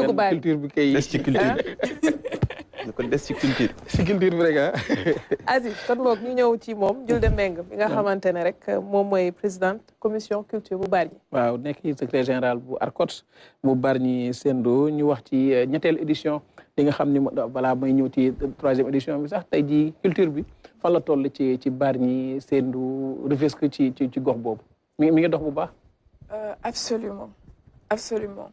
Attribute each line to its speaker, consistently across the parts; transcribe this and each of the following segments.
Speaker 1: culture bi kay
Speaker 2: des ci culture bi kon des ci culture
Speaker 1: ci culture bi rek
Speaker 3: Aziz kon boog ñu ñëw ci moom Julde Mbengue bi nga xamante ne rek moom mooy présidente commission culture bu Bargny.
Speaker 1: waaw nekk secrétaire général bu ARCOT bu Bargny Sendo ñu wax ci ñetteelu édition li nga xam ni balaa may ñëw ci 3e édition bi sax tey jii culture bi fan la toll ci Bargny Sendo Rufisque ci gox boobu mi ngi dox bu baax.
Speaker 4: Absolument absolument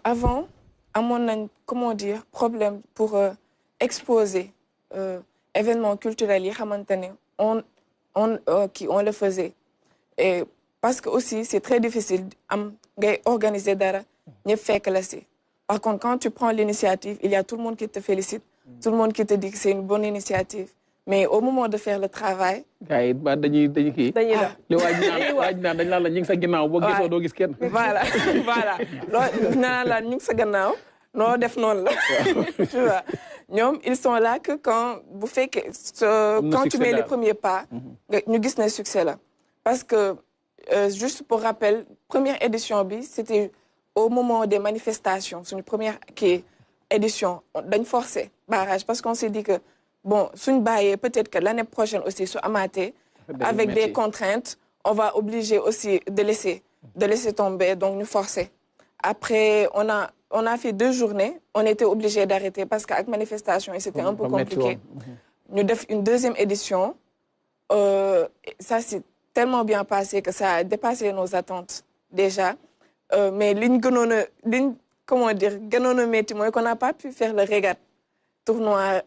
Speaker 4: avant amoon nañ comment dire problème pour exposer événements culturels yi xamante ne on le faisait et parce que aussi c'est très difficile am ngay organiser dara ñëpp fekk la si. Par contre quand tu prends l'initiative il y a tout le monde qui te félicite tout le monde qui te dit que c'est une bonne initiative mais au moment de faire le travail.
Speaker 1: gars yi ba dañuy kii.
Speaker 3: dañuy
Speaker 1: li waaj naan dañ naan la ñu ngi sa ginnaaw boo gisoo doo gis kenn.
Speaker 4: voilà loolu naan la ñu ngi sa gannaaw noo def noonu la. tu vois ñoom ils sont là que quand bu fekkee quand tu mets les premiers pas. ñu gis ne succès la. parce que juste pour rappel première édition bi c'était au moment des manifestations suñu première édition dañ forcé barrage parce qu'on s'est dit que bon suñ bàyyee peut-être que l'année prochaine aussi su amaatee avec des contraintes on va obliger aussi de laisser tomber donc ñu forcer. Après on a fait 2 journées on était obligé d'arrêter parce que ak manifestation et c'était un peu compliqué. ñu def une 2e édition ça s'est tellement bien passé que ça a dépassé nos attentes déjà mais comment dire gënoon a métti mooy qu'on n'a pas pu faire le régate tournoi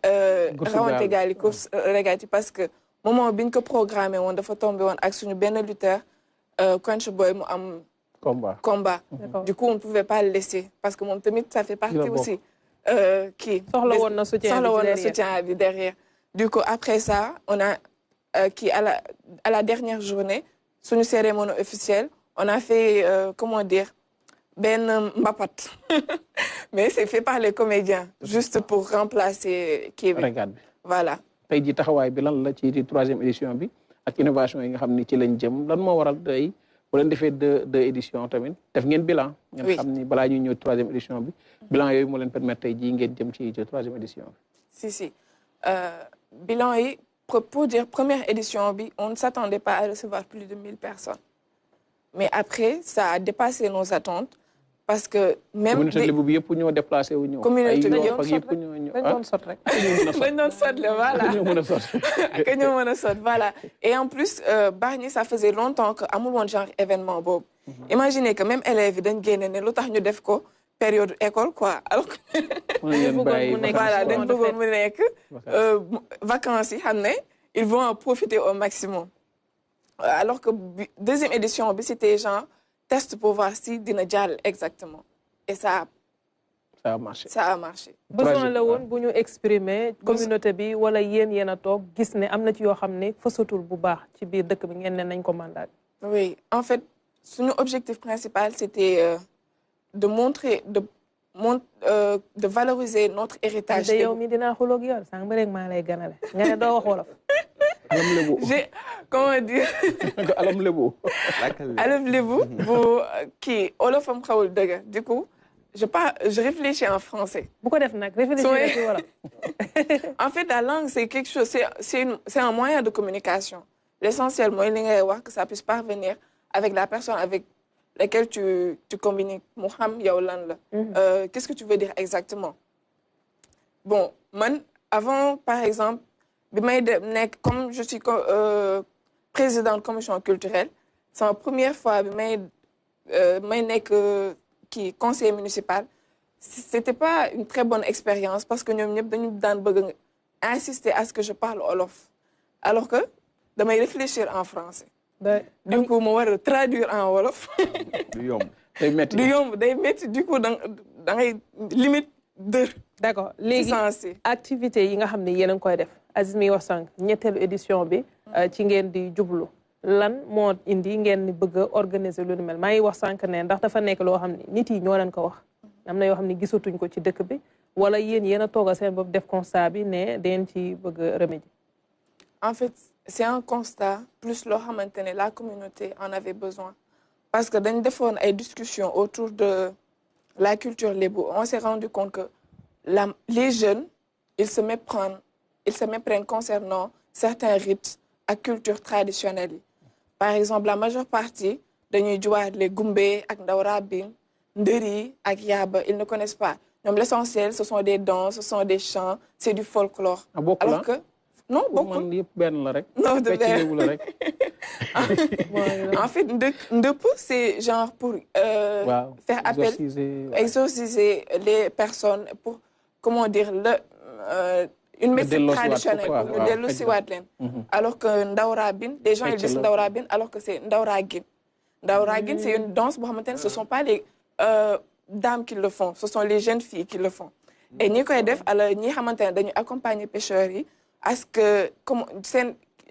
Speaker 4: rawante gaal yi course régate parce que moment bi ñu ko programmé woon dafa tombé woon ak suñu benn lutteur Quench Boy mu am combat. Du coup on ne pouvait pas le laisser parce que moom tamit ça fait partie aussi
Speaker 3: soxla woon na
Speaker 4: soutien bi derrière. Du coup après ça on a à la dernière journée suñu cérémonie officielle on a fait comment dire ben mbapat mais c'est fait par les comédiens juste pour remplacer kii bi voilà.
Speaker 1: tey jii taxawaay bi lan la ci 3e édition bi ak innovation yi nga xam ni ci lañ jëm lan moo waral tey bu leen defee 2 éditions tamit def ngeen bilan. ngeen xam ni balaa ñuy ñëw 3e édition bi. bilan yooyu moo leen permettre tey jii ngeen jëm ci 3e édition bi.
Speaker 4: si bilan yi pour dire première édition bi on ne s'attendait pas à recevoir plus de 1000 personnes mais après ça a dépassé nos attentes. Parce que même
Speaker 1: communauté Lébu bi yëpp ñoo déplacé wu ñëw.
Speaker 4: communauté bi
Speaker 1: yëpp
Speaker 3: dañ doon sot rek.
Speaker 4: dañ doon sot le voilà.
Speaker 1: ñoo mën a sot.
Speaker 4: que ñoo mën a sot voilà. Et en plus Bargny ça faisait longtemps que amul woon genre événement boobu. Imaginez que même élèves yi dañ génne ne lu tax ñu def ko période école quoi alors que. voilà dañ bëggoon mu nekk vacances yi xam ne ils vont en profiter au maximum. Alors que 2e édition bi c'était genre. Test pour voir si dina jàll exactement et ça
Speaker 1: a marché.
Speaker 3: besoin la woon bu ñu exprimer communauté bi wala yéen a toog gis ne am na ci yoo xam ne fësatul bu baax ci biir dëkk bi ngeen ne nañ ko mandat.
Speaker 4: oui en fait suñu objectif principal c'était de montrer de valoriser notre héritage.
Speaker 3: de yow mi dinaa xuloog yow sànq ba rek maa lay ganale nga ne doo wax wolof.
Speaker 4: comment dire.
Speaker 1: alam lébu.
Speaker 4: alam lébu bu kii olofam xawul dëgg du coup je réfléchis en français.
Speaker 3: bu ko def nag réfléchir ci wolof.
Speaker 4: En fait la langue c'est quelque chose c'est un moyen de communication l'essentiel mooy li ngay wax que ça puisse parvenir avec la personne avec laquelle tu communiques mu xam yow lan la. Qu'est-ce que tu veux dire exactement. Bon man avant par exemple. bi may nekk comme je suis présidente commission culturelle c'est ma première fois bi may nekk conseiller municipal c'était pas une très bonne expérience parce que ñoom ñëpp dañu daan bëgg insister à ce que je parle wolof alors que damay réfléchir en français. du coup ma war a traduire en wolof.
Speaker 2: du yomb
Speaker 4: day métti du coup da ngay limite de.
Speaker 3: d'accord léegi activité yi nga xam ne yéen a ngi koy def. Aziz mi wax sànq ñetteelu édition bi ci ngeen di jublu lan moo indi ngeen bëgg a organiser lu ni mel maa ngi wax sànq ne ndax dafa nekk loo xam ne nit yi ñoo leen ko wax am na yoo xam ne gisatuñ ko ci dëkk bi wala yéen a toog a seen bopp def constat bi ne dangeen ci bëgg a remédier.
Speaker 4: En fait c'est un constat plus loo xamante ne la communauté en avait besoin parce que dañ defoon ay discussions autour de la culture lébu, on s'est rendu compte que les jeunes, ils se méprennent concernant certains rites à culture traditionnelle. Par exemple, la majeure partie dañuy jouer les Goumbé ak Ndaw Rabine, Ndëri ak Yaba, ils ne connaissent pas. Donc l'essentiel, ce sont des danses, ce sont des chants, c'est du folklore. Alors que non, beaucoup. Non, de ben. En fait, Ndëpp, c'est genre pour faire appel, exorciser les personnes pour, comment dire, une médecine traditionnelle, pour dellu si waat leen. Alors que Ndaw Rabine, les gens ils disent Ndaw Rabine, alors que c'est Ndaw Ragine. Ndaw Ragine, c'est une danse, ce ne sont pas les dames qui le font, ce sont les jeunes filles qui le font. Et ñi koy def, alors ñi xamantene dañu accompagner pêcheurs yi à ce que comme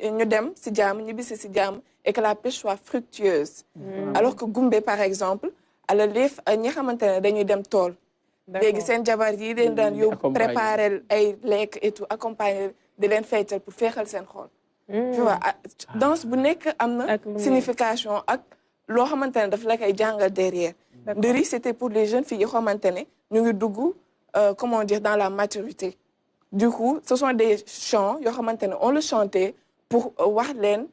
Speaker 4: ñu dem ci jàmm ñibisi ci jàmm et que la pêche soit fructueuse. Alors que Goumbé par exemple, alors ñi xamantene dañuy dem tool. Léegi seen jabar yi leen daan yóbbu préparer ay lekk et tout, accompagner di leen faytal pour féexal seen xol. Tu vois, danse bu nekk am na signification ak loo xamantene daf la koy jàngal derrière. Ndëri, c'était pour les jeunes filles yoo xamantene ñu ngi dugg comment dire, dans la maturité. Du coup, ce sont des chants, on le chantait pour wax leen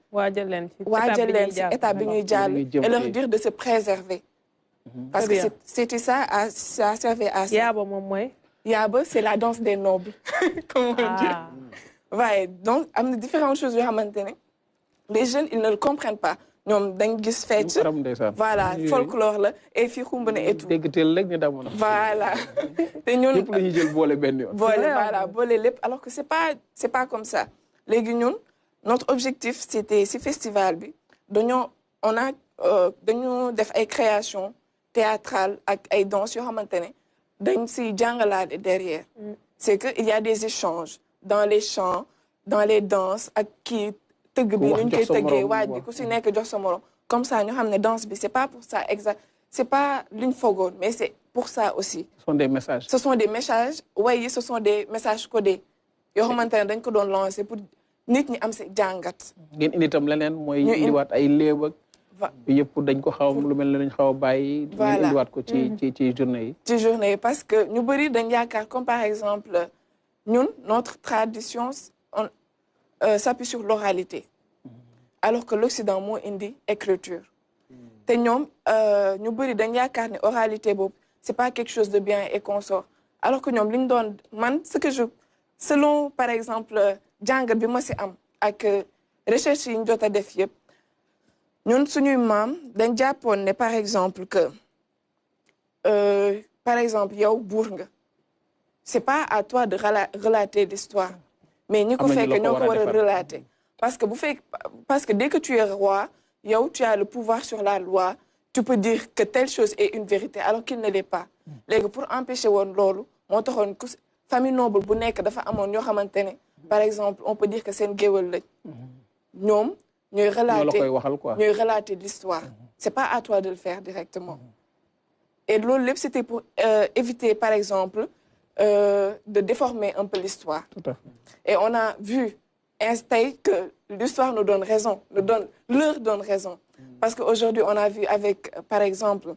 Speaker 4: ci état bi ñuy jàll et leur dire de se préserver. Parce que c'était ça, ça servait à ça.
Speaker 3: Yaba moom mooy.
Speaker 4: Yaba, c'est la danse des nobles. Comment dire? Ouais, donc, il y a différentes choses yoo xamante ne les jeunes, ils ne le comprennent pas. ñoom dañ gis fecc voilà folklore la et fii xumb na et tout voilà te ñun
Speaker 1: yëpp la ñuy jël boole benn yoon
Speaker 4: voilà boole lépp alors que c'est pas comme ça léegi ñun notre objectif c'était si festival bi dañu def ay création théâtrale ak ay danse yoo xamante ne dañ si jàngalaate derrière c'est que il y a des échanges dans les chants dans les danses ak kii tëgg bi ñu koy tëggee waaj bi ku si nekk jox sa morom comme ça ñu xam ne danse bi c'est pas pour ça exact c'est pas luñ fogoon mais c'est pour ça aussi.
Speaker 1: Ce sont des messages.
Speaker 4: Ce sont des messages waaye ce sont des messages codés yoo xamante ne dañ ko doon lancer pour nit ñi am si jàngat.
Speaker 1: ngeen indi tam leneen mooy indiwaat ay léeb ak yëpp dañ ko xaw lu mel ne dañ xaw a bàyyi.
Speaker 4: voilà
Speaker 1: indiwaat ko ci journée yi.
Speaker 4: ci journée yi parce que ñu bëri dañ yaakaar comme par exemple ñun notre tradition s'appuie sur l'oralité. Alors que l'Occident moo indi écriture. te ñoom ñu bëri dañ yaakaar ne oralité boobu c'est pas quelque chose de bien et consort. Alors que ñoom li ñu doon man selon par exemple jàngat bi ma si am ak recherche yi ñu jot a def yëpp ñun suñuy maam dañ jàppoon ne par exemple que par exemple yow buur nga c'est pas à toi de relater l'histoire mais ñi ko fekk ñoo ko war a relater parce que dès que tu es roi yow tu as le pouvoir sur la loi tu peux dire que telle chose est une vérité alors qu'il ne l'est pas léegi pour empêcher woon loolu moo taxoon famille noble bu nekk dafa amoon ñoo xamante ne par exemple on peut dire que seen géwël lañ ñoom ñooy relater l'histoire c'est pas à toi de le faire directement et loolu lépp c'était pour éviter par exemple de déformer un peu l'histoire.
Speaker 1: Tout à fait.
Speaker 4: Et on a vu que l'histoire nous donne raison, leur donne raison. Parce qu'aujourd'hui, on a vu avec, par exemple,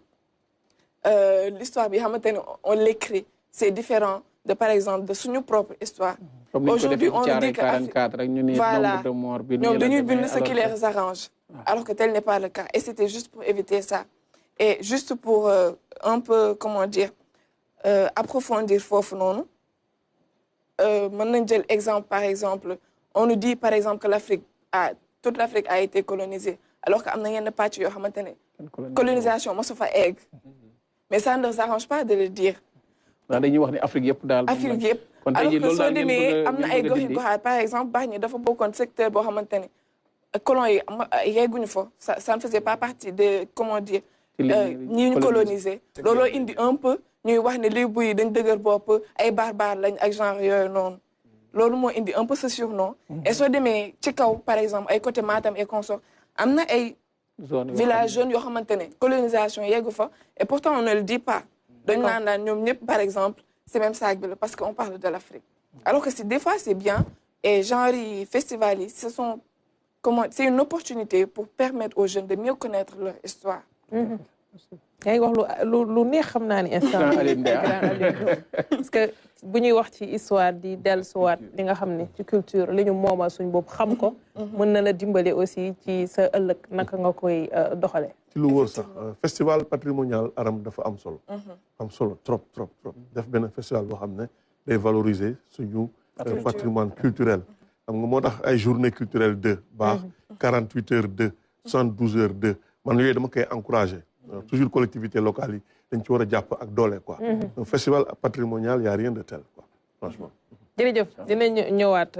Speaker 4: l'histoire, on l'écrit, c'est différent de, par exemple, de notre propre histoire. Aujourd'hui, on nous dit que voilà, nous ce qui les arrange, alors que tel n'est pas le cas. Et c'était juste pour éviter ça. Et juste pour un peu, comment dire, approfondir foofu noonu mën nañ jël exemple par exemple on nous dit par exemple que toute l'Afrique a été colonisée alors que am na yenn pàcc yoo xamante ne colonisation mosu fa egg mais ça ne nous arrange pas de le dire.
Speaker 1: dañuy wax ni Afrique yëpp daal.
Speaker 4: Afrique yëpp alors que soo demee am na ay gox-goxaat par exemple Bargny dafa bokkoon secteur boo xamante ne colons yi yegguñu fa ça ne faisait pas partie de comment dire ñi ñu coloniser looloo indi un peu. ñuy wax ne lébu yi dañ dëgër bopp ay barbares lañ ak genre yooyu noonu loolu moo indi un peu ce surnom et soo demee ci kaw par exemple ay côté Matam et consort am na ay villages jeunes yoo xamante ne colonisation yeggu fa et pourtant on ne le dit pas dañ naan ñoom ñëpp par exemple c'est même sac bi la parce qu'on parle de l'Afrique alors que des fois c'est bien et genre yi festival yi c'est une opportunité pour permettre aux jeunes de mieux connaître leur histoire.
Speaker 3: yaa ngi wax lu neex xam naa ni instant parce que bu ñuy wax ci histoire di dellusiwaat li nga xam ne ci culture li ñu moomal suñ bopp xam ko mën na la dimbali aussi ci sa ëllëg naka nga koy doxale
Speaker 5: ci lu wóor sax festival patrimonial Aram dafa am solo trop def benn festival boo xam ne day valoriser suñu patrimoine culturel xam nga moo tax ay journée culturelle 2 baax 48 heures 2 72 heures 2 man yooyu dama koy encouragé toujours collectivité locale yi dañ ci war a jàpp ak doole quoi un festival patrimonial y a rien de tel quoi franchement
Speaker 3: jërëjëf dinañ ñëwaat